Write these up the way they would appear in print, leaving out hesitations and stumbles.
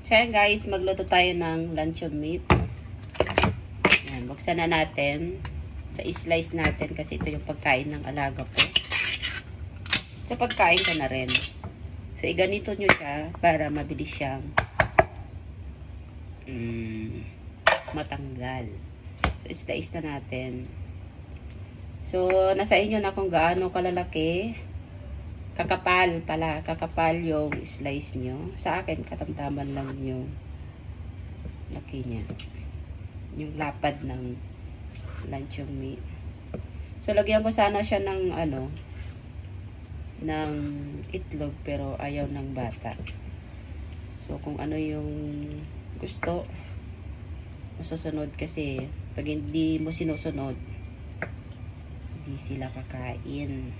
So yan guys, magluto tayo ng luncheon meat. Yan, buksan na natin. So i-slice natin kasi ito yung pagkain ng alaga ko. So pagkain ka na rin. So iganito nyo siya para mabilis siyang matanggal. So i-slice na natin. So nasa inyo na kung gaano kalalaki. Kakapal yung slice nyo. Sa akin, katamtaman lang yung laki niya. Yung lapad ng luncheon meat. So, lagyan ko sana siya ng, ng itlog, pero ayaw ng bata. So, kung ano yung gusto, masusunod kasi, pag hindi mo sinusunod, hindi sila kakain.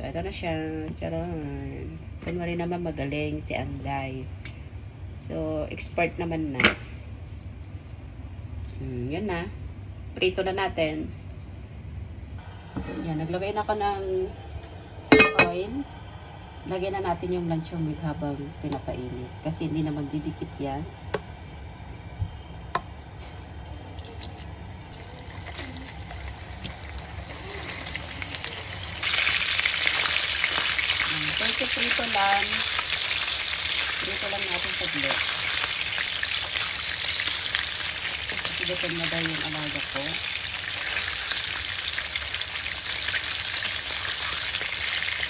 So, ito na siya. Charon. Kunwari naman magaling si Anday. So, expert naman na. Yan na. Prito na natin. Yan. Naglagay na ako ng oil. Lagyan na natin yung luncheon meat habang pinapainit. Kasi hindi na magdidikit yan. Prito lang. Prito lang natin sa blok. Pagkilutin na daw yung alaga ko.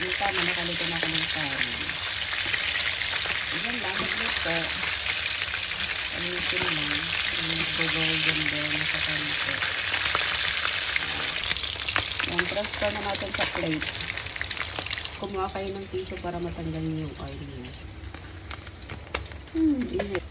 Yung tama, nakalito na ako ng kanin. Yan lang, magluto. Ayusin lang. Yung golden brown sa kanin ko. Yan, transfer na natin sa plate. Kumuha kayo ng tissue para matanggal niyo yung oil niyo. Init.